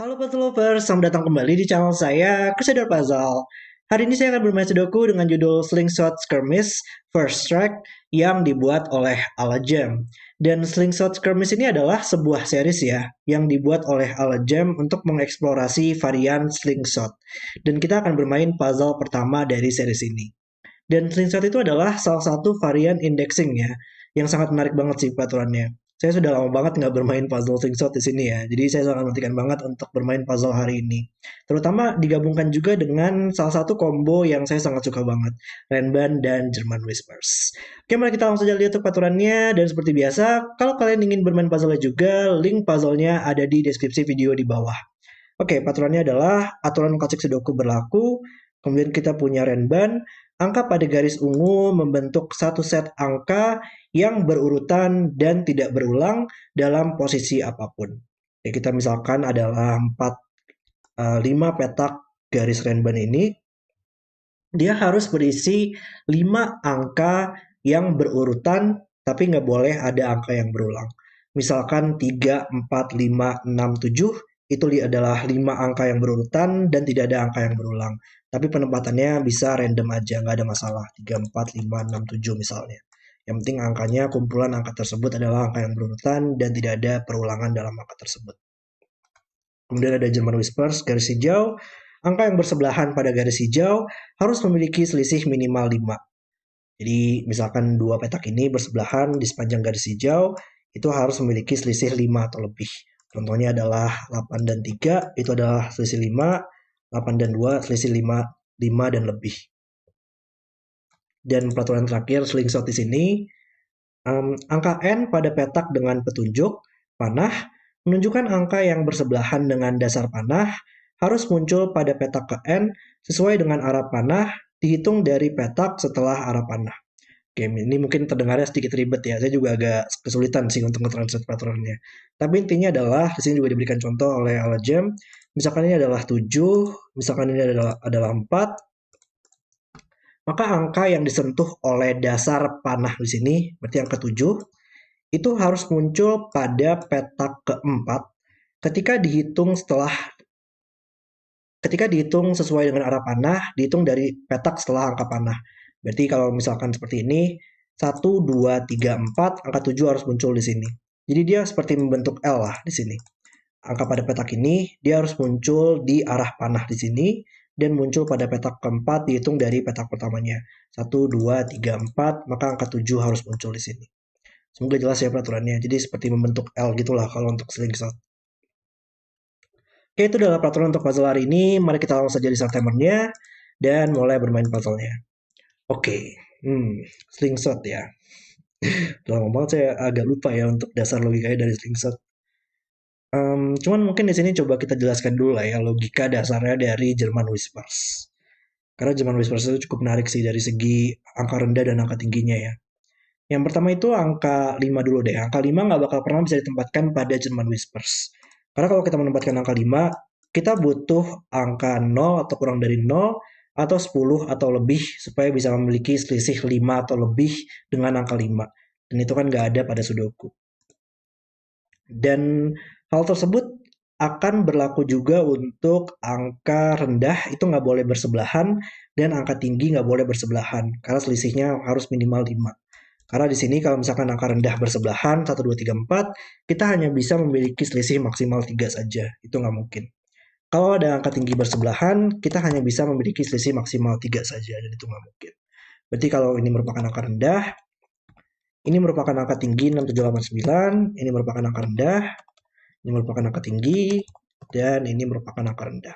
Halo puzzle lovers, selamat datang kembali di channel saya, Crusader Puzzle. Hari ini saya akan bermain Sudoku dengan judul Slingshot Skirmish First Strike yang dibuat oleh Alajam. Dan Slingshot Skirmish ini adalah sebuah series ya, yang dibuat oleh Alajam untuk mengeksplorasi varian Slingshot. Dan kita akan bermain puzzle pertama dari series ini. Dan slingshot itu adalah salah satu varian indexing ya, yang sangat menarik banget sih peraturannya. Saya sudah lama banget nggak bermain puzzle slingshot di sini ya, jadi saya sangat menantikan banget untuk bermain puzzle hari ini. Terutama digabungkan juga dengan salah satu combo yang saya sangat suka banget, Renban dan German Whispers. Oke, mari kita langsung saja lihat untuk peraturannya, dan seperti biasa, kalau kalian ingin bermain puzzle juga, link puzzle-nya ada di deskripsi video di bawah. Oke, peraturannya adalah aturan klasik Sudoku berlaku, kemudian kita punya Renban, angka pada garis ungu membentuk satu set angka yang berurutan dan tidak berulang dalam posisi apapun. Ya, kita misalkan adalah 5 petak garis Renban ini, dia harus berisi 5 angka yang berurutan, tapi nggak boleh ada angka yang berulang. Misalkan 3, 4, 5, 6, 7, itu adalah 5 angka yang berurutan dan tidak ada angka yang berulang. Tapi penempatannya bisa random aja, nggak ada masalah. 3, 4, 5, 6, 7 misalnya. Yang penting angkanya, kumpulan angka tersebut adalah angka yang berurutan dan tidak ada perulangan dalam angka tersebut. Kemudian ada German Whispers, garis hijau. Angka yang bersebelahan pada garis hijau harus memiliki selisih minimal 5. Jadi misalkan dua petak ini bersebelahan di sepanjang garis hijau, itu harus memiliki selisih 5 atau lebih. Contohnya adalah 8 dan 3, itu adalah selisih 5, 8 dan 2, selisih 5, 5 dan lebih. Dan peraturan terakhir slingshot di sini, angka N pada petak dengan petunjuk panah menunjukkan angka yang bersebelahan dengan dasar panah harus muncul pada petak ke N sesuai dengan arah panah dihitung dari petak setelah arah panah. Oke, ini mungkin terdengarnya sedikit ribet ya. Saya juga agak kesulitan sih untuk nge-translate peraturannya. Tapi intinya adalah di sini juga diberikan contoh oleh Alajam. Misalkan ini adalah 7, misalkan ini adalah 4, maka angka yang disentuh oleh dasar panah di sini, berarti yang ke-7, itu harus muncul pada petak keempat ketika dihitung sesuai dengan arah panah, dihitung dari petak setelah angka panah. Berarti kalau misalkan seperti ini, 1, 2, 3, 4, angka 7 harus muncul di sini. Jadi dia seperti membentuk L lah di sini. Angka pada petak ini, dia harus muncul di arah panah di sini, dan muncul pada petak keempat dihitung dari petak pertamanya. 1, 2, 3, 4, maka angka 7 harus muncul di sini. Semoga jelas ya peraturannya. Jadi seperti membentuk L gitulah kalau untuk slingshot. Oke, itu adalah peraturan untuk puzzle hari ini. Mari kita langsung saja di start timernya dan mulai bermain puzzle-nya. Oke, slingshot ya. Udah lama banget saya agak lupa ya untuk dasar logikanya dari slingshot. Cuman mungkin di sini coba kita jelaskan dulu lah ya logika dasarnya dari German Whispers. Karena German Whispers itu cukup menarik sih dari segi angka rendah dan angka tingginya ya. Yang pertama itu angka 5 dulu deh. Angka 5 nggak bakal pernah bisa ditempatkan pada German Whispers. Karena kalau kita menempatkan angka 5, kita butuh angka 0 atau kurang dari 0 atau 10 atau lebih supaya bisa memiliki selisih 5 atau lebih dengan angka 5. Dan itu kan nggak ada pada Sudoku. Dan hal tersebut akan berlaku juga untuk angka rendah itu nggak boleh bersebelahan dan angka tinggi nggak boleh bersebelahan karena selisihnya harus minimal 5. Karena di sini kalau misalkan angka rendah bersebelahan 1, 2, 3, 4, kita hanya bisa memiliki selisih maksimal 3 saja. Itu nggak mungkin. Kalau ada angka tinggi bersebelahan, kita hanya bisa memiliki selisih maksimal 3 saja, dan itu nggak mungkin. Berarti kalau ini merupakan angka rendah, ini merupakan angka tinggi 6, 7, 8, 9, ini merupakan angka rendah, ini merupakan angka tinggi, dan ini merupakan angka rendah.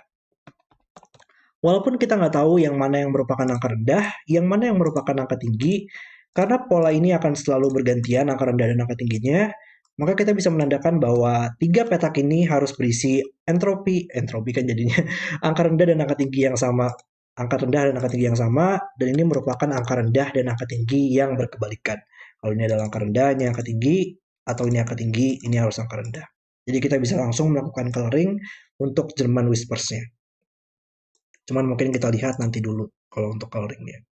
Walaupun kita nggak tahu yang mana yang merupakan angka rendah, yang mana yang merupakan angka tinggi, karena pola ini akan selalu bergantian angka rendah dan angka tingginya, maka kita bisa menandakan bahwa 3 petak ini harus berisi entropi kan jadinya, angka rendah dan angka tinggi yang sama, angka rendah dan angka tinggi yang sama, dan ini merupakan angka rendah dan angka tinggi yang berkebalikan. Kalau ini adalah angka rendah, ini angka tinggi, atau ini angka tinggi, ini harus angka rendah. Jadi kita bisa langsung melakukan coloring untuk German Whispers-nya. Cuman mungkin kita lihat nanti dulu kalau untuk coloringnya.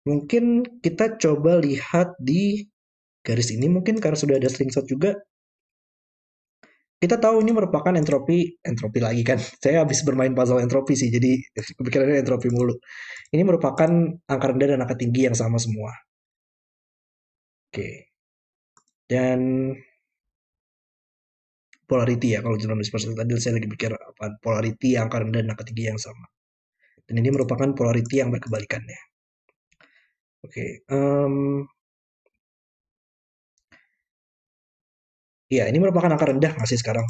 Mungkin kita coba lihat di garis ini mungkin karena sudah ada slingshot juga. Kita tahu ini merupakan entropi lagi kan. Saya habis bermain puzzle entropi sih, jadi kepikirannya entropi mulu. Ini merupakan angka rendah dan angka tinggi yang sama semua. Oke. Dan polarity ya, kalau German Whispers tadi saya lagi pikir apa polarity angka rendah dan angka tinggi yang sama. Dan ini merupakan polarity yang berkebalikannya. Oke. Ya, ini merupakan angka rendah masih sekarang.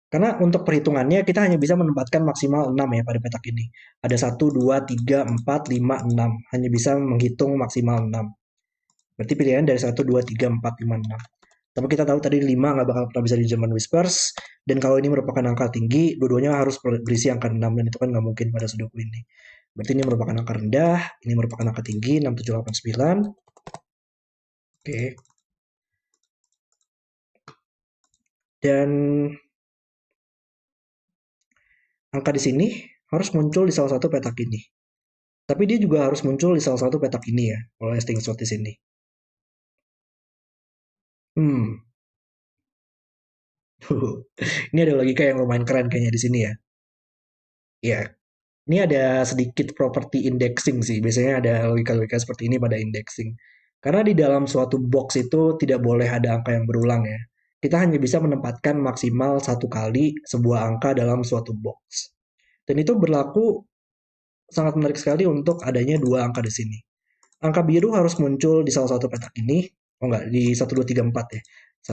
Karena untuk perhitungannya kita hanya bisa menempatkan maksimal 6 ya pada petak ini. Ada 1, 2, 3, 4, 5, 6. Hanya bisa menghitung maksimal 6. Berarti pilihan dari 1, 2, 3, 4, 5, 6. Tapi kita tahu tadi 5 nggak bakal pernah bisa di German Whispers. Dan kalau ini merupakan angka tinggi, dua-duanya harus berisi angka 6. Dan itu kan nggak mungkin pada sudoku ini. Berarti ini merupakan angka rendah, ini merupakan angka tinggi, 6, 7, 8, 9. Oke. Dan angka di sini harus muncul di salah satu petak ini. Tapi dia juga harus muncul di salah satu petak ini ya, oleh slingshot di sini. Hmm, ini ada logika yang lumayan keren kayaknya di sini ya. Ya, ini ada sedikit property indexing sih. Biasanya ada logika-logika seperti ini pada indexing. Karena di dalam suatu box itu tidak boleh ada angka yang berulang ya. Kita hanya bisa menempatkan maksimal satu kali sebuah angka dalam suatu box. Dan itu berlaku sangat menarik sekali untuk adanya dua angka di sini. Angka biru harus muncul di salah satu petak ini. Oh enggak, di 1, 2, 3, 4 ya.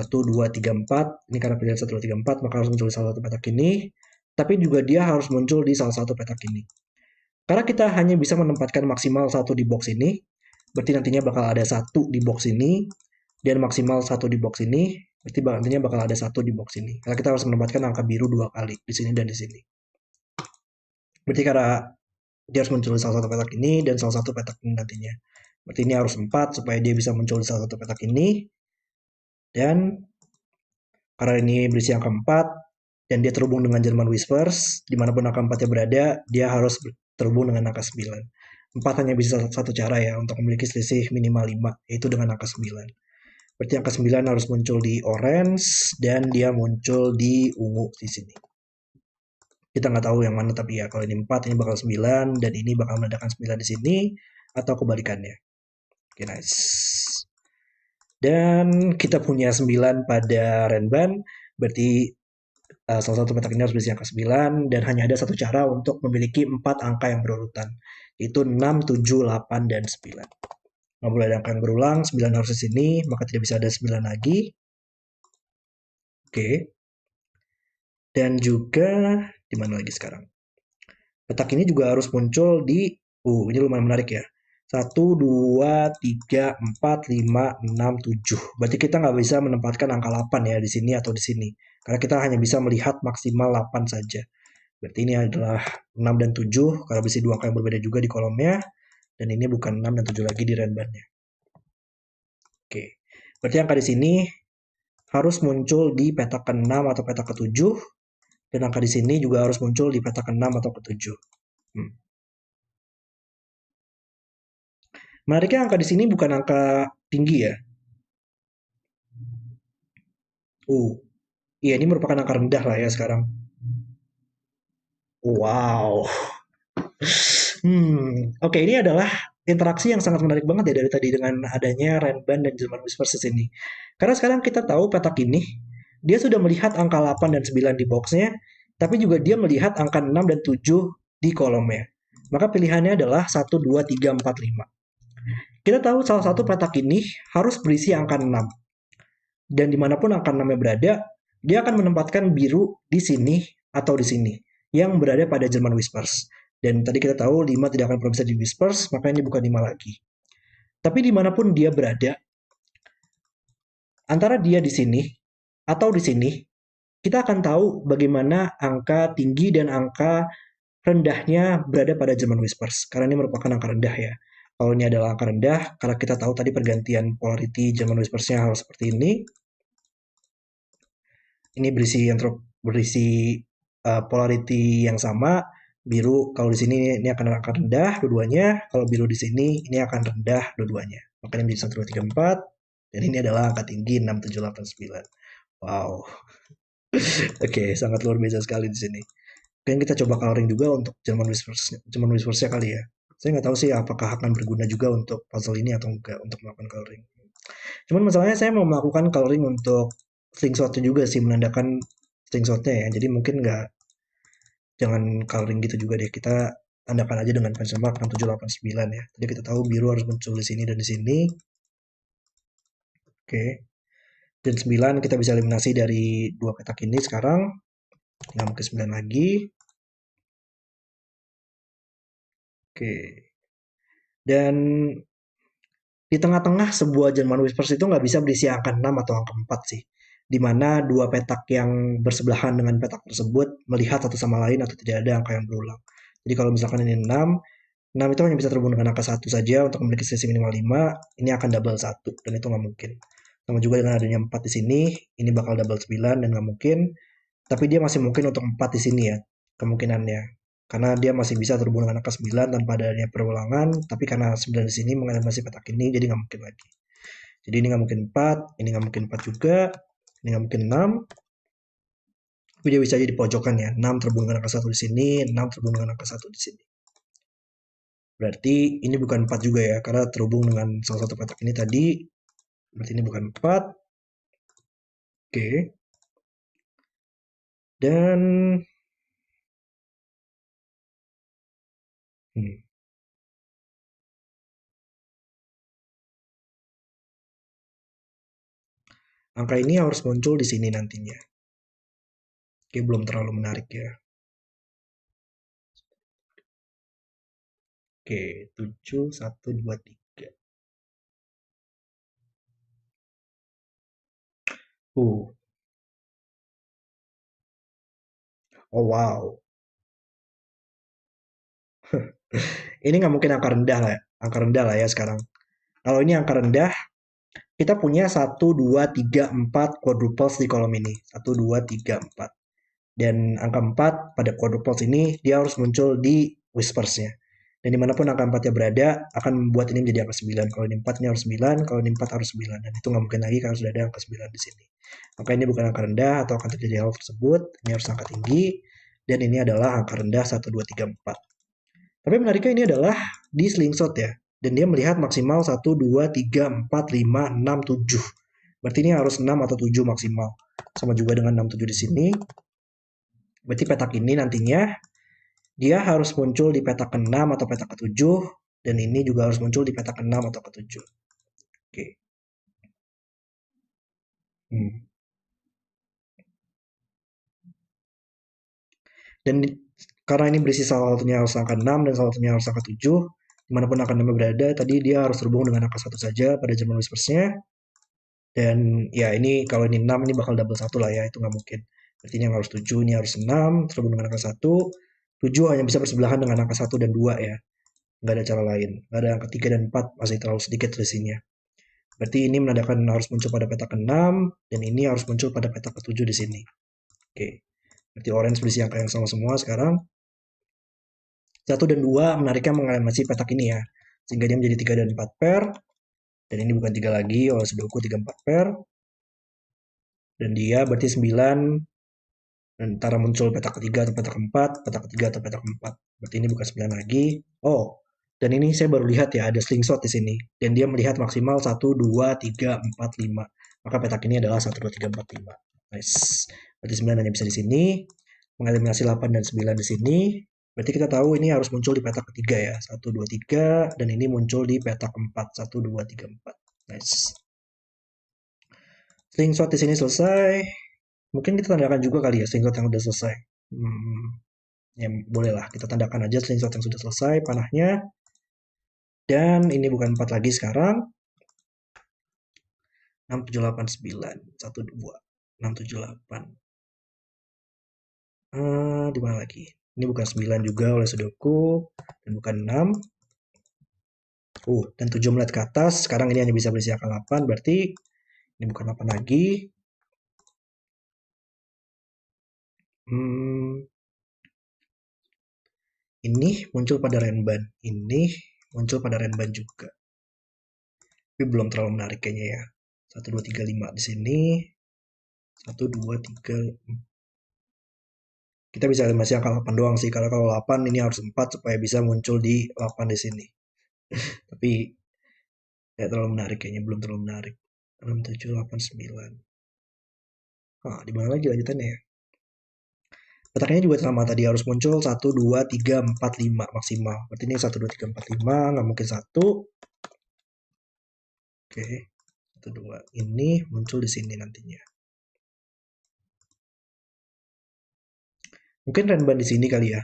1, 2, 3, 4. Ini karena pilihan 1, 2, 3, 4, maka harus muncul di salah satu petak ini. Tapi juga dia harus muncul di salah satu petak ini. Karena kita hanya bisa menempatkan maksimal satu di box ini, berarti nantinya bakal ada satu di box ini, dan maksimal satu di box ini, berarti nantinya bakal ada satu di box ini. Karena kita harus menempatkan angka biru dua kali, di sini dan di sini. Berarti karena dia harus muncul di salah satu petak ini, dan salah satu petak ini nantinya. Berarti ini harus 4 supaya dia bisa muncul di salah satu petak ini. Dan karena ini berisi angka 4 dan dia terhubung dengan German Whispers, dimanapun angka 4-nya berada, dia harus terhubung dengan angka 9. 4 hanya bisa satu cara ya untuk memiliki selisih minimal 5, yaitu dengan angka 9. Berarti angka 9 harus muncul di orange dan dia muncul di ungu di sini. Kita nggak tahu yang mana tapi ya kalau ini 4 ini bakal 9 dan ini bakal menandakan 9 di sini atau kebalikannya. Oke, nice. Dan kita punya 9 pada Renban, berarti salah satu petak ini harus berisi angka 9 dan hanya ada satu cara untuk memiliki 4 angka yang berurutan, yaitu 6, 7, 8, dan 9. Nggak boleh ada angka yang berulang, 9 harus di sini, maka tidak bisa ada 9 lagi. Oke. Dan juga, di mana lagi sekarang? Petak ini juga harus muncul di, ini lumayan menarik ya. 1, 2, 3, 4, 5, 6, 7. Berarti kita nggak bisa menempatkan angka 8 ya di sini atau di sini. Karena kita hanya bisa melihat maksimal 8 saja. Berarti ini adalah 6 dan 7, karena berisi dua angka yang berbeda juga di kolomnya. Dan ini bukan 6 dan 7 lagi di renbannya. Oke, berarti angka di sini harus muncul di petak ke-6 atau petak ke-7. Dan angka di sini juga harus muncul di petak ke-6 atau ke-7. Menariknya angka di sini bukan angka tinggi ya. Iya ini merupakan angka rendah lah ya sekarang. Wow. Oke, ini adalah interaksi yang sangat menarik banget ya dari tadi dengan adanya Renban dan German Whispers di sini. Karena sekarang kita tahu petak ini, dia sudah melihat angka 8 dan 9 di boxnya, tapi juga dia melihat angka 6 dan 7 di kolomnya. Maka pilihannya adalah 1, 2, 3, 4, 5. Kita tahu salah satu petak ini harus berisi angka 6. Dan dimanapun angka 6-nya berada, dia akan menempatkan biru di sini atau di sini, yang berada pada German Whispers. Dan tadi kita tahu 5 tidak akan pernah bisa di Whispers, maka ini bukan 5 lagi. Tapi dimanapun dia berada, antara dia di sini atau di sini, kita akan tahu bagaimana angka tinggi dan angka rendahnya berada pada German Whispers. Karena ini merupakan angka rendah ya. Kalau ini adalah angka rendah, karena kita tahu tadi pergantian polarity German Whispers-nya harus seperti ini. Ini berisi polarity yang sama. Biru kalau di sini ini akan rendah dua-duanya, kalau biru di sini ini akan rendah dua-duanya. Makanya menjadi 1, 2, 3, 4 dan ini adalah angka tinggi 6, 7, 8, 9. Wow. Oke, sangat luar biasa sekali di sini. Mungkin kita coba coloring juga untuk German Whispers kali ya. Saya nggak tahu sih apakah akan berguna juga untuk puzzle ini atau enggak untuk melakukan coloring. Cuman masalahnya saya mau melakukan coloring untuk slingshotnya juga sih, menandakan slingshotnya ya. Jadi mungkin nggak, jangan coloring gitu juga deh. Kita tandakan aja dengan pencil mark 6789 ya. Jadi kita tahu biru harus muncul di sini dan di sini. Oke. Dan 9 kita bisa eliminasi dari dua petak ini sekarang. Tinggal mungkin 9 lagi. Oke. Dan di tengah-tengah sebuah German Whispers itu nggak bisa berisi angka 6 atau angka 4 sih. Di mana dua petak yang bersebelahan dengan petak tersebut melihat satu sama lain atau tidak ada angka yang berulang. Jadi kalau misalkan ini 6 itu hanya bisa terhubung dengan angka 1 saja untuk memiliki selisih minimal 5, ini akan double 1 dan itu nggak mungkin. Sama juga dengan adanya 4 di sini, ini bakal double 9 dan nggak mungkin. Tapi dia masih mungkin untuk 4 di sini ya, kemungkinannya. Karena dia masih bisa terhubung dengan angka 9 tanpa adanya perulangan, tapi karena 9 di sini mengenai petak ini, jadi nggak mungkin lagi. Jadi ini nggak mungkin 4, ini nggak mungkin 4 juga, ini nggak mungkin 6, tapi dia bisa aja di pojokan ya. 6 terhubung dengan angka 1 di sini, 6 terhubung dengan angka 1 di sini. Berarti ini bukan 4 juga ya, karena terhubung dengan salah satu petak ini tadi. Berarti ini bukan 4. Oke. Dan hmm, angka ini harus muncul di sini nantinya. Oke, belum terlalu menarik ya. Oke, 7, 1, 2, 3. Uh, oh wow. Ini nggak mungkin angka rendah lah ya. Angka rendah lah ya sekarang. Kalau ini angka rendah, kita punya 1, 2, 3, 4 quadruples di kolom ini. 1, 2, 3, 4. Dan angka 4 pada quadruples ini, dia harus muncul di whispersnya. Dan dimanapun angka 4-nya berada, akan membuat ini menjadi angka 9. Kalau ini 4, ini harus 9. Kalau ini 4 harus 9. Dan itu nggak mungkin lagi karena sudah ada angka 9 di sini. Maka ini bukan angka rendah atau akan terjadi hal tersebut. Ini harus angka tinggi. Dan ini adalah angka rendah 1, 2, 3, 4. Tapi menariknya ini adalah di slingshot ya. Dan dia melihat maksimal 1, 2, 3, 4, 5, 6, 7. Berarti ini harus 6 atau 7 maksimal. Sama juga dengan 6, 7 di sini. Berarti petak ini nantinya dia harus muncul di petak ke-6 atau petak ke-7. Dan ini juga harus muncul di petak ke-6 atau ke-7. Oke. Hmm. Dan karena ini berisi salah satunya harus angka 6 dan salah satunya harus angka 7, dimanapun angka 6 berada, tadi dia harus terhubung dengan angka 1 saja pada German Whispersnya. Dan ya ini kalau ini 6 ini bakal double 1 lah ya, itu nggak mungkin. Berarti ini yang harus 7, ini harus 6, terhubung dengan angka 1. 7 hanya bisa bersebelahan dengan angka 1 dan 2 ya. Nggak ada cara lain. Nggak ada angka 3 dan 4, masih terlalu sedikit selisihnya. Berarti ini menandakan harus muncul pada petak ke-6, dan ini harus muncul pada petak ke-7 di sini. Oke. Berarti orange berisi angka yang sama semua sekarang. 1 dan 2 menariknya mengalimasi petak ini ya. Sehingga dia menjadi 3 dan 4 pair. Dan ini bukan 3 lagi, oleh Sudoku 3, 4 pair. Dan dia berarti 9, dan antara muncul petak ketiga atau petak keempat, petak ketiga atau petak keempat. Berarti ini bukan 9 lagi. Oh, dan ini saya baru lihat ya, ada slingshot di sini. Dan dia melihat maksimal 1, 2, 3, 4, 5. Maka petak ini adalah 1, 2, 3, 4, 5. Nice. Berarti 9 hanya bisa di sini. Mengeliminasi 8 dan 9 di sini. Berarti kita tahu ini harus muncul di petak ketiga ya. 1, 2, 3. Dan ini muncul di petak keempat. 1, 2, 3, 4. Nice. Slingshot di sini selesai. Mungkin kita tandakan juga kali ya slingshot yang udah selesai. Ya bolehlah kita tandakan aja slingshot yang sudah selesai panahnya. Dan ini bukan 4 lagi sekarang. 6, 7, 8, 9. 1, 2. 6, 7, 8. Di mana lagi? Ini bukan 9 juga oleh Sudoku. Dan bukan 6. Dan 7 melihat ke atas. Sekarang ini hanya bisa berisi angka 8. Berarti ini bukan 8 lagi. Ini muncul pada Renban. Ini muncul pada Renban juga. Tapi belum terlalu menarik kayaknya ya. 1, 2, 3, 5 di sini. 1, 2, 3. Kita bisa eliminasi angka 8 doang sih. Karena kalau 8 ini harus 4 supaya bisa muncul di 8 di sini. Tapi tidak terlalu menarik kayaknya. Belum terlalu menarik. 6, 7, 8, 9. Ah, di mana lagi lanjutannya ya? Letaknya juga sama tadi harus muncul 1, 2, 3, 4, 5 maksimal. Berarti ini 1, 2, 3, 4, 5. Nggak mungkin 1. Oke. 1, 2. Ini muncul di sini nantinya. Mungkin Renban di sini kali ya.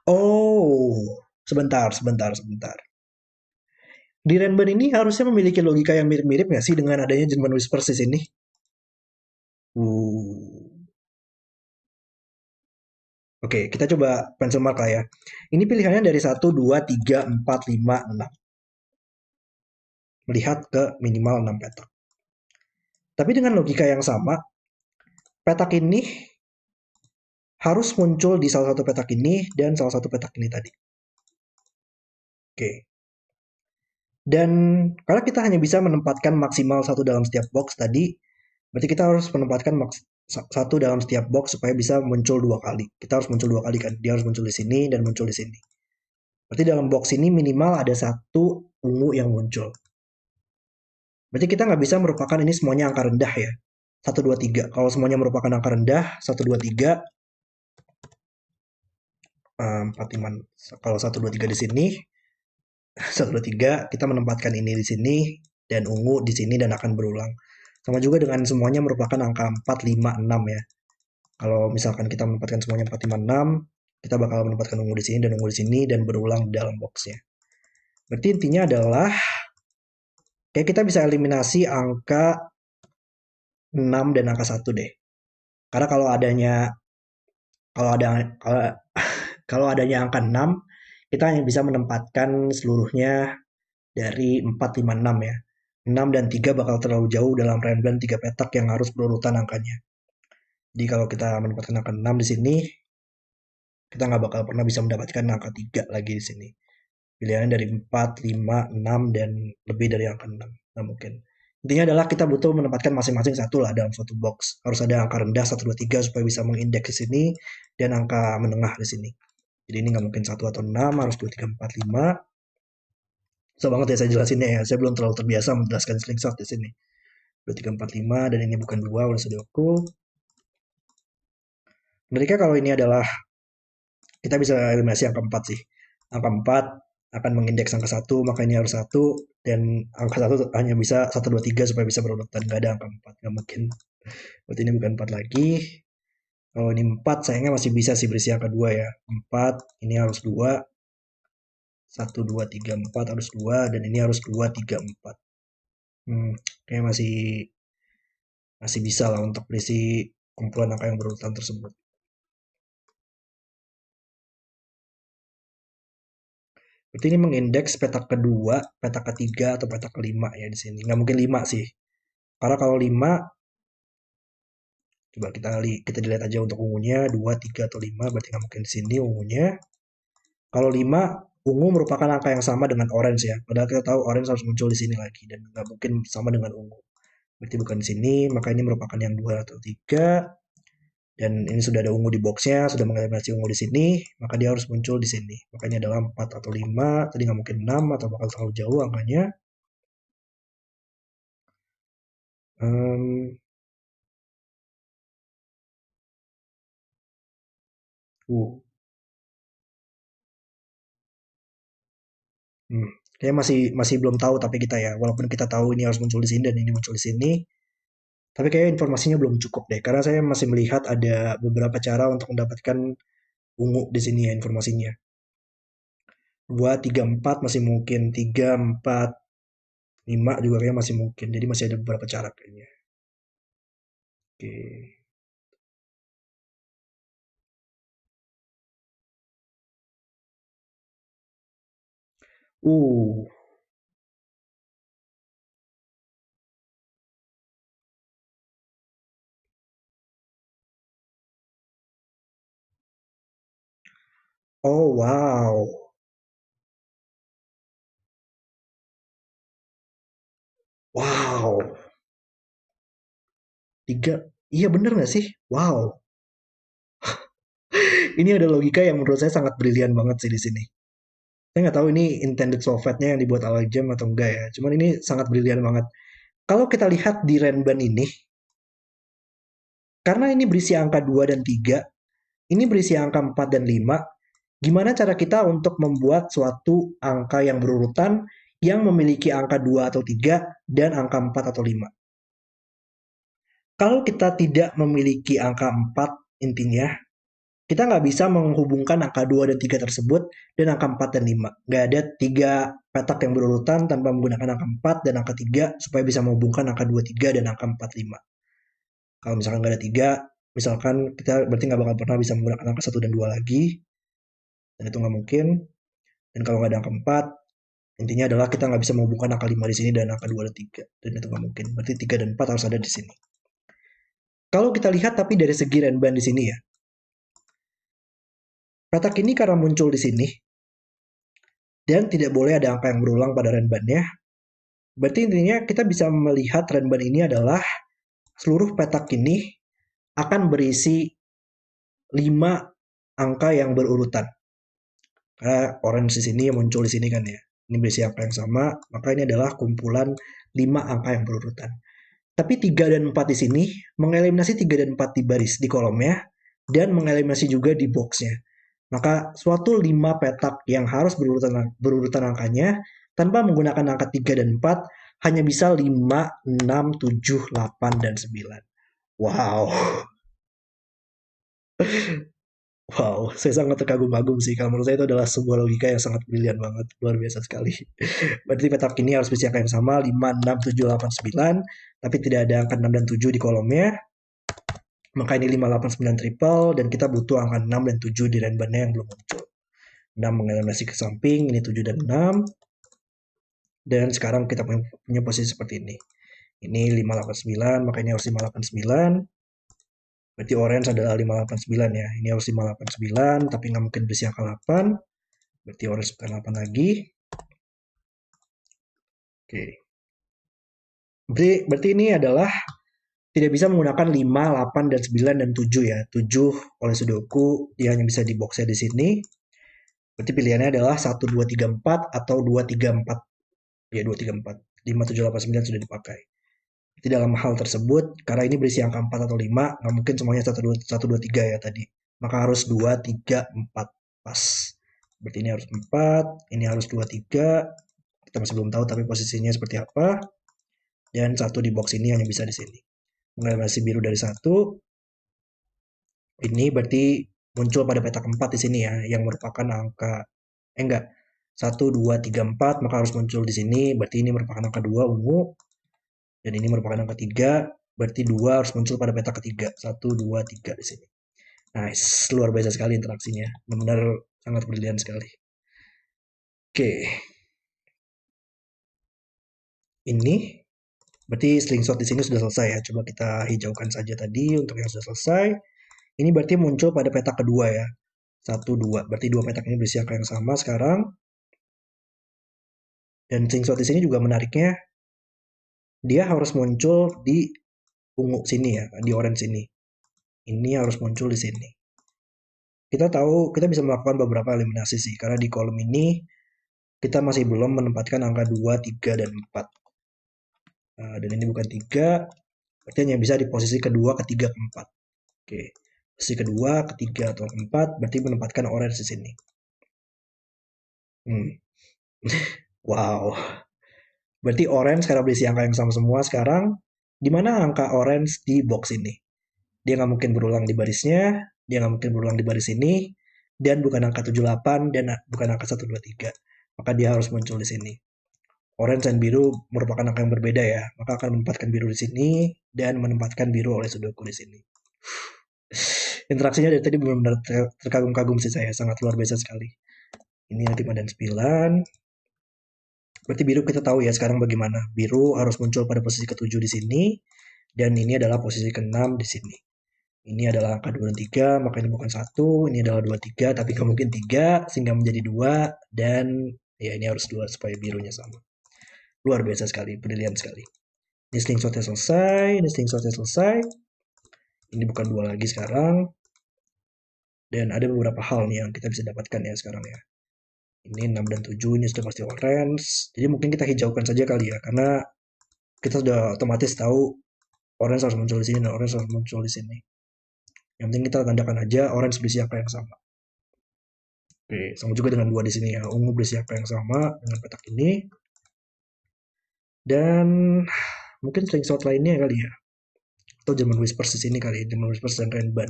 Oh, sebentar, sebentar, sebentar. Di Renban ini harusnya memiliki logika yang mirip-mirip nggak sih dengan adanya German Whispers di sini? Uh. Oke, kita coba pencil mark lah ya. Ini pilihannya dari 1, 2, 3, 4, 5, 6. Melihat ke minimal 6 petak. Tapi dengan logika yang sama, petak ini harus muncul di salah satu petak ini dan salah satu petak ini tadi. Oke. Dan karena kita hanya bisa menempatkan maksimal satu dalam setiap box tadi, berarti kita harus menempatkan satu dalam setiap box supaya bisa muncul dua kali. Kita harus muncul dua kali kan. Dia harus muncul di sini dan muncul di sini. Berarti dalam box ini minimal ada satu ungu yang muncul. Berarti kita nggak bisa merupakan ini semuanya angka rendah ya. 1, 2, 3. Kalau semuanya merupakan angka rendah, 1, 2, 3, 4, 5. Kalau 1, 2, 3 di sini, 1, 2, 3 kita menempatkan ini di sini dan ungu di sini dan akan berulang. Sama juga dengan semuanya merupakan angka 4, 5, 6 ya. Kalau misalkan kita menempatkan semuanya 4, 5, 6, kita bakal menempatkan ungu di sini dan ungu di sini dan berulang di dalam boxnya. Berarti intinya adalah kayak kita bisa eliminasi angka 6 dan angka 1 deh. Karena kalau ada kalau, kalau adanya angka 6, kita hanya bisa menempatkan seluruhnya dari 4, 5, 6 ya. 6 dan 3 bakal terlalu jauh dalam random 3 petak yang harus berurutan angkanya. Jadi kalau kita menempatkan angka 6 di sini, kita nggak bakal pernah bisa mendapatkan angka 3 lagi di sini. Pilihannya dari 4, 5, 6, dan lebih dari angka 6. Nggak mungkin. Intinya adalah kita butuh menempatkan masing-masing satu lah dalam suatu box. Harus ada angka rendah 1, 2, 3 supaya bisa mengindeks di sini dan angka menengah di sini. Jadi ini nggak mungkin 1 atau 6, harus 2, 3, 4, 5. Susah banget ya saya jelasinnya ya. Saya belum terlalu terbiasa menjelaskan slingshot di sini. 2, 3, 4, 5 dan ini bukan 2 udah sudoku. Mereka kalau ini adalah kita bisa eliminasi angka 4 sih. Angka 4 akan mengindeks angka 1, maka ini harus 1 dan angka 1 hanya bisa 1, 2, 3 supaya bisa berurutan. Nggak ada angka 4, nggak mungkin. Berarti ini bukan 4 lagi. Kalau ini 4 sayangnya masih bisa sih berisi angka 2 ya. 4, ini harus 2. 1, 2, 3, 4 harus 2 dan ini harus 2, 3, 4. Kayak masih masih bisa lah untuk berisi kumpulan angka yang berurutan tersebut. Berarti ini mengindeks petak kedua, petak ketiga, atau petak kelima ya di sini. Nggak mungkin 5 sih. Karena kalau 5, coba kita dilihat aja untuk ungunya 2, 3, atau 5, berarti nggak mungkin di sini ungunya. Kalau 5, ungu merupakan angka yang sama dengan orange ya. Padahal kita tahu orange harus muncul di sini lagi dan nggak mungkin sama dengan ungu. Berarti bukan di sini, maka ini merupakan yang 2 atau 3. Dan ini sudah ada ungu di boxnya, sudah mengeliminasi ungu di sini, maka dia harus muncul di sini. Makanya adalah 4 atau 5, tadi nggak mungkin 6 atau bakal terlalu jauh angkanya. Um, uh, Kayaknya masih masih belum tahu tapi kita ya, walaupun kita tahu ini harus muncul di sini dan ini muncul di sini, tapi kayak informasinya belum cukup deh, karena saya masih melihat ada beberapa cara untuk mendapatkan ungu di sini ya informasinya. 2, 3, 4 masih mungkin, 3, 4, 5 juga kayak masih mungkin, jadi masih ada beberapa cara kayaknya. Oke. Uh, oh wow, wow, 3. Iya bener nggak sih? Wow. Ini ada logika yang menurut saya sangat brilian banget sih di sini. Saya nggak tahu ini intended solvate-nya yang dibuat oleh Jam atau enggak ya. Cuman ini sangat brilian banget. Kalau kita lihat di Renban ini, karena ini berisi angka 2 dan 3, ini berisi angka 4 dan 5, gimana cara kita untuk membuat suatu angka yang berurutan yang memiliki angka 2 atau 3 dan angka 4 atau 5? Kalau kita tidak memiliki angka 4 intinya, kita nggak bisa menghubungkan angka 2 dan 3 tersebut dan angka 4 dan 5. Nggak ada 3 petak yang berurutan tanpa menggunakan angka 4 dan angka 3 supaya bisa menghubungkan angka 2, 3 dan angka 4, 5. Kalau misalkan nggak ada 3, misalkan kita berarti nggak bakal pernah bisa menggunakan angka 1 dan 2 lagi, dan itu nggak mungkin. Dan kalau nggak ada angka 4, intinya adalah kita nggak bisa menghubungkan angka 5 di sini dan angka 2 dan 3. Dan itu nggak mungkin. Berarti 3 dan 4 harus ada di sini. Kalau kita lihat tapi dari segi renban di sini ya, petak ini karena muncul di sini, dan tidak boleh ada angka yang berulang pada renbannya, berarti intinya kita bisa melihat renban ini adalah seluruh petak ini akan berisi 5 angka yang berurutan. Karena orange di sini muncul di sini kan ya. Ini berisi angka yang sama, maka ini adalah kumpulan 5 angka yang berurutan. Tapi 3 dan 4 di sini mengeliminasi 3 dan 4 di baris di kolomnya dan mengeliminasi juga di boxnya. Maka suatu 5 petak yang harus berurutan angkanya tanpa menggunakan angka 3 dan 4 hanya bisa 5, 6, 7, 8, dan 9. Wow. Wow, saya sangat terkagum-kagum sih. Kalau menurut saya itu adalah sebuah logika yang sangat brilian banget. Luar biasa sekali. Berarti petak ini harus berisi angka yang sama, 5, 6, 7, 8, 9. Tapi tidak ada angka 6 dan 7 di kolomnya. Maka ini 5, 8, 9 triple. Dan kita butuh angka 6 dan 7 di renbannya yang belum muncul. 6 mengeliminasi ke samping, ini 7 dan 6. Dan sekarang kita punya posisi seperti ini. Ini 5, 8, 9, maka ini harus 5, 8, 9. Berarti orange adalah 589 ya. Ini harus 589, tapi nggak mungkin berisi angka 8. Berarti orange bukan 8 lagi. Oke. Berarti ini adalah tidak bisa menggunakan 5, 8, dan 9, dan 7 ya. 7 oleh Sudoku, dia hanya bisa di boxnya di sini. Berarti pilihannya adalah 1, 2, 3, 4 atau 2, 3, 4. Ya, 2, 3, 4. 5, 7, 8, 9 sudah dipakai. Jadi dalam hal tersebut, karena ini berisi angka 4 atau 5, nggak mungkin semuanya 1, 2, 3 ya tadi. Maka harus 2, 3, 4. Pas. Berarti ini harus 4, ini harus 2, 3. Kita masih belum tahu tapi posisinya seperti apa. Dan 1 di box ini hanya bisa di sini. Mengeliminasi biru dari 1. Ini berarti muncul pada petak 4 di sini ya, yang merupakan angka, enggak, 1, 2, 3, 4, maka harus muncul di sini, berarti ini merupakan angka 2 ungu, dan ini merupakan angka 3, berarti 2 harus muncul pada petak ketiga, 1, 2, 3 di sini. Nice, luar biasa sekali interaksinya, benar-benar sangat brilian sekali. Oke, ini berarti slingshot di sini sudah selesai ya, coba kita hijaukan saja tadi untuk yang sudah selesai. Ini berarti muncul pada petak kedua ya. 1, 2. Berarti dua petak ini berisi angka yang sama sekarang. Dan slingshot di sini juga menariknya, dia harus muncul di ungu sini ya, di orange sini. Ini harus muncul di sini. Kita tahu, kita bisa melakukan beberapa eliminasi sih, karena di kolom ini kita masih belum menempatkan angka 2, 3, dan 4. Dan ini bukan 3, berarti hanya bisa di posisi kedua, ketiga, keempat. Oke, posisi kedua, ketiga, atau keempat, berarti menempatkan orange di sini. Wow. Berarti orange karena berisi angka yang sama semua sekarang. Di mana angka orange di box ini? Dia nggak mungkin berulang di barisnya, dia nggak mungkin berulang di baris ini, dan bukan angka 78, dan bukan angka 123. Maka dia harus muncul di sini. Orange dan biru merupakan angka yang berbeda ya, maka akan menempatkan biru di sini, dan menempatkan biru oleh Sudoku di sini. Interaksinya dari tadi benar-benar terkagum-kagum sih saya, sangat luar biasa sekali. Ini 5 dan 9. Berarti biru kita tahu ya sekarang bagaimana. Biru harus muncul pada posisi ke-7 di sini. Dan ini adalah posisi ke-6 di sini. Ini adalah angka 2 dan 3, maka ini bukan 1. Ini adalah 2, 3, tapi nggak mungkin 3, sehingga menjadi 2. Dan ya ini harus 2 supaya birunya sama. Luar biasa sekali, brilian sekali. Ini slingshotnya selesai, ini slingshotnya selesai. Ini bukan 2 lagi sekarang. Dan ada beberapa hal nih yang kita bisa dapatkan ya sekarang ya. Ini 6 dan 7, ini sudah pasti orange. Jadi mungkin kita hijaukan saja kali ya, karena kita sudah otomatis tahu orange harus muncul di sini dan orange harus muncul di sini. Yang penting kita tandakan aja orange berisi apa yang sama. Oke, sama juga dengan 2 di sini ya. Ungu berisi apa yang sama dengan petak ini. Dan mungkin slingshot lainnya kali ya. Atau German Whispers di sini kali ya. German Whispers dan Renban.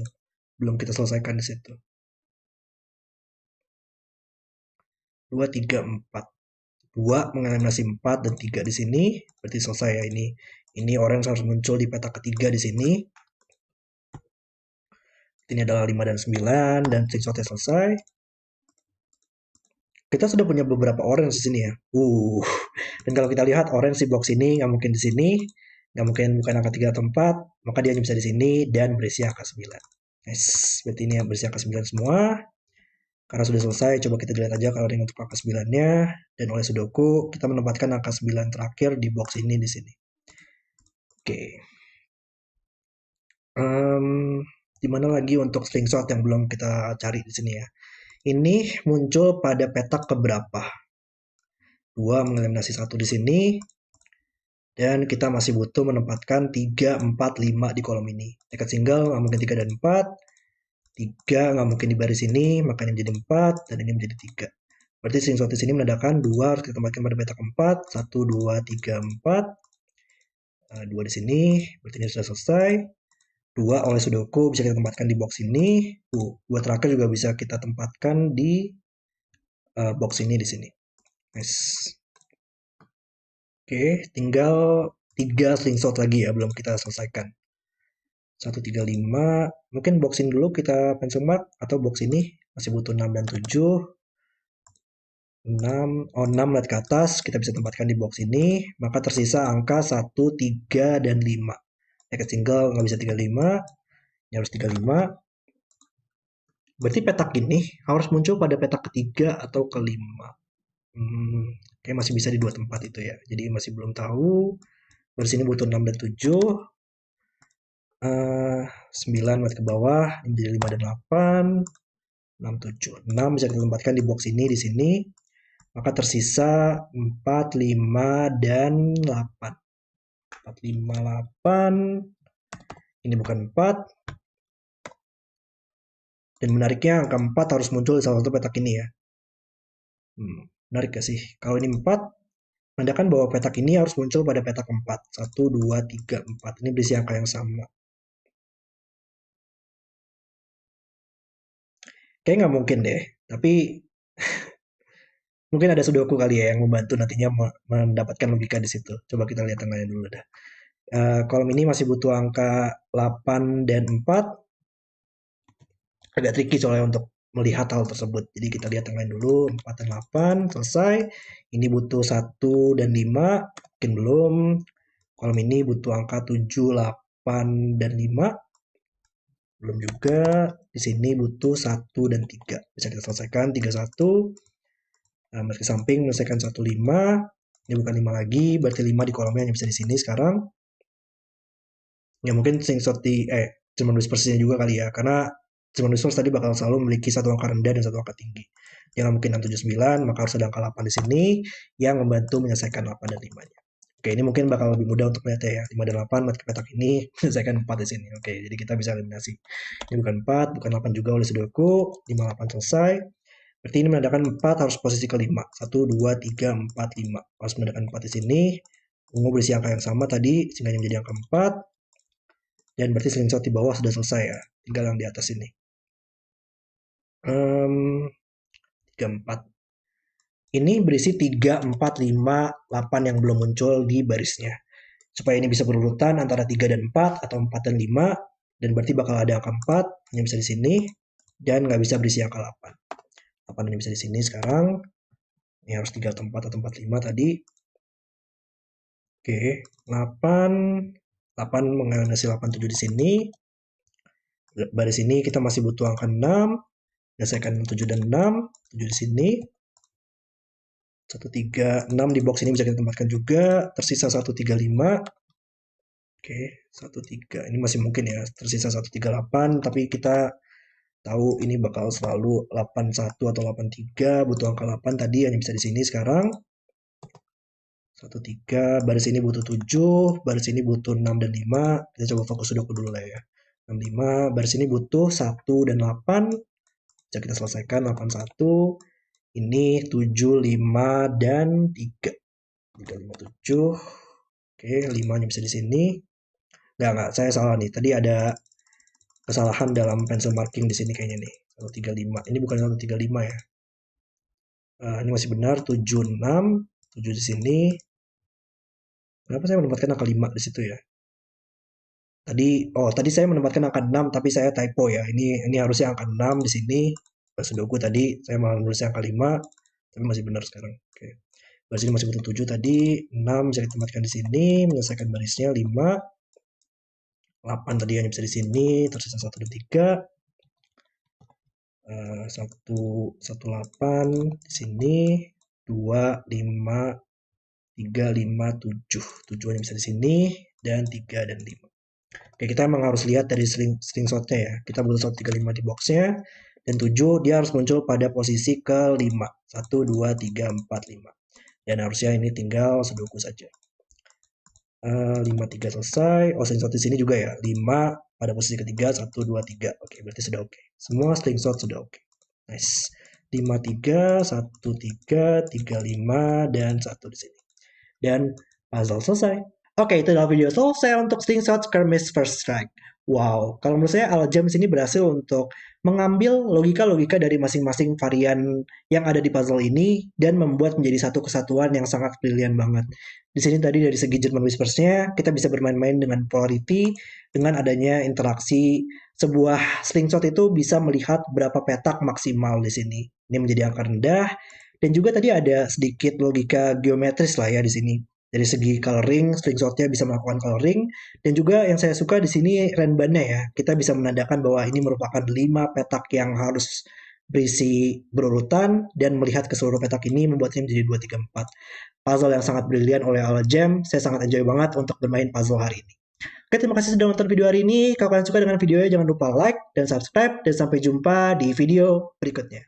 Belum kita selesaikan di situ. 2, 3, 4. 2 mengeliminasi 4 dan 3 di sini. Berarti selesai ya ini. Ini orange harus muncul di petak ketiga di sini. Ini adalah 5 dan 9 dan slingshotnya selesai. Kita sudah punya beberapa orange di sini ya. Dan kalau kita lihat orange di box ini nggak mungkin di sini, nggak mungkin bukan angka 3 atau 4, maka dia hanya bisa di sini dan berisi angka 9. Nice, berarti ini yang berisi angka 9 semua. Karena sudah selesai, coba kita lihat aja kalau untuk angka 9-nya. Dan oleh Sudoku, kita menempatkan angka 9 terakhir di box ini di sini. Oke. Di mana lagi untuk slingshot yang belum kita cari di sini ya. Ini muncul pada petak keberapa? 2 mengeliminasi 1 di sini. Dan kita masih butuh menempatkan 3, 4, 5 di kolom ini. Dekat single nggak mungkin 3 dan 4. 3 nggak mungkin di baris ini, makanya menjadi 4, dan ini menjadi 3. Berarti slingshot di sini menandakan 2 harus kita tempatkan pada petak 4. 1, 2, 3, 4. 2 di sini, berarti ini sudah selesai. 2 oleh Sudoku bisa kita tempatkan di box ini. 2 terakhir juga bisa kita tempatkan di box ini di sini. Nice. Oke, tinggal 3 slingshot lagi ya, belum kita selesaikan. 1, 3, 5. Mungkin box ini dulu kita pencil mark, atau box ini masih butuh 6 dan 7. 6 lihat ke atas, kita bisa tempatkan di box ini. Maka tersisa angka 1, 3, dan 5. Dekat single nggak bisa 35. Ini harus 35. Berarti petak ini harus muncul pada petak ketiga atau kelima. Kayak masih bisa di 2 tempat itu ya. Jadi masih belum tahu. Baris ini butuh 6 dan 7. 9 lihat ke bawah, ini jadi 5 dan 8. 6, 7. 6 bisa kita tempatkan di box ini di sini. Maka tersisa 4, 5, dan 8. 4, 5, 8. Ini bukan 4. Dan menariknya angka 4 harus muncul di salah satu petak ini ya. Menarik gak sih? Kalau ini 4, menandakan bahwa petak ini harus muncul pada petak 4. 1, 2, 3, 4. Ini berisi angka yang sama. Kayaknya nggak mungkin deh. Tapi mungkin ada Sudoku kali ya yang membantu nantinya mendapatkan logika di situ. Coba kita lihat tengahnya dulu dah. Kolom ini masih butuh angka 8 dan 4. Agak tricky soalnya untuk melihat hal tersebut. Jadi kita lihat tengahnya dulu. 4 dan 8 selesai. Ini butuh 1 dan 5. Mungkin belum. Kolom ini butuh angka 7, 8, dan 5. Belum juga. Di sini butuh 1 dan 3. Bisa kita selesaikan. 3, 1. Ke samping menyelesaikan 1, 5. Ini bukan 5 lagi. Berarti 5 di kolomnya hanya bisa di sini sekarang. Ya mungkin slingshot di German Whispers-nya juga kali ya. Karena German Whispers tadi bakal selalu memiliki satu angka rendah dan satu angka tinggi. Jangan mungkin 6, 7, 9. Maka harus ada angka 8 di sini. Yang membantu menyelesaikan 8 dan 5-nya. Oke, ini mungkin bakal lebih mudah untuk melihatnya ya. 5 dan 8, mati petak ini, menyelesaikan 4 di sini. Oke, jadi kita bisa eliminasi. Ini bukan 4, bukan 8 juga oleh Sudoku. 5, 8 selesai. Berarti ini menandakan 4 harus posisi kelima. 1, 2, 3, 4, 5. Harus menandakan 4 di sini. Ungu berisi angka yang sama tadi, sehingga menjadi angka 4. Dan berarti slingshot di bawah sudah selesai ya. Tinggal yang di atas ini. 3, 4. Ini berisi 3, 4, 5, 8 yang belum muncul di barisnya. Supaya ini bisa berurutan antara 3 dan 4 atau 4 dan 5. Dan berarti bakal ada angka 4 yang bisa di sini. Dan nggak bisa berisi angka 8. 8 ini bisa di sini sekarang. Ini harus 3 atau 4 atau 4, 5 tadi. Oke, 8. 8 mengeliminasi 8, 7 di sini. Baris ini kita masih butuh angka 6. Selesaikan 7 dan 6. 7 di sini. 1, 3, 6 di box ini bisa kita tempatkan juga. Tersisa 1, 3, 5. Oke, 13. Ini masih mungkin ya, tersisa 138, tapi kita tahu ini bakal selalu 81 atau 83, butuh angka 8 tadi hanya bisa di sini sekarang. 13, baris ini butuh 7, baris ini butuh 6 dan 5. Kita coba fokus sudoku dulu lah ya. 65, baris ini butuh 1 dan 8. Bisa kita selesaikan 81. Ini 7, 5 dan 3. 3, 5, 7. Oke, 5 nya bisa di sini. Enggak, saya salah nih. Tadi ada kesalahan dalam pencil marking di sini kayaknya nih. 135. Ini bukan 135 ya. Ini masih benar 76, 7 di sini. Kenapa saya menempatkan angka 5 di situ ya? Tadi saya menempatkan angka 6 tapi saya typo ya. Ini harusnya angka 6 di sini. Pas sudoku tadi saya malah nulisnya angka 5 tapi masih benar sekarang. Oke. Baris ini masih butuh 7 tadi, 6 bisa ditempatkan di sini, menyelesaikan barisnya 5. 8 tadi hanya bisa di sini, tersisa 1 dan 3. 118 di sini, 2, 5, 3, 5, 7. 7 hanya bisa di sini, dan 3 dan 5. Oke, kita emang harus lihat dari slingshotnya ya. Kita butuh 135 di boxnya, dan 7 dia harus muncul pada posisi ke-5. 1, 2, 3, 4, 5. Dan harusnya ini tinggal sudoku saja. 5, 3 selesai. Slingshot di sini juga ya. 5 pada posisi ketiga, 1, 2, 3. Oke, berarti sudah oke. Semua slingshot sudah oke. Nice. 5, 3, 1, 3, 3, 5, dan 1 di sini. Dan puzzle selesai. Oke, itu adalah video selesai untuk Slingshot Skirmish First Strike. Wow, kalau menurut saya Al James ini berhasil untuk mengambil logika-logika dari masing-masing varian yang ada di puzzle ini dan membuat menjadi satu kesatuan yang sangat brilian banget. Di sini tadi dari segi German Whispers-nya, kita bisa bermain-main dengan polarity, dengan adanya interaksi sebuah slingshot itu bisa melihat berapa petak maksimal di sini. Ini menjadi angka rendah, dan juga tadi ada sedikit logika geometris lah ya di sini. Dari segi coloring, slingshotnya bisa melakukan coloring. Dan juga yang saya suka di sini renbannya ya. Kita bisa menandakan bahwa ini merupakan 5 petak yang harus berisi berurutan. Dan melihat ke seluruh petak ini membuatnya menjadi 2, 3, 4. Puzzle yang sangat brilian oleh Ala Jam. Saya sangat enjoy banget untuk bermain puzzle hari ini. Oke, terima kasih sudah nonton video hari ini. Kalau kalian suka dengan videonya, jangan lupa like dan subscribe. Dan sampai jumpa di video berikutnya.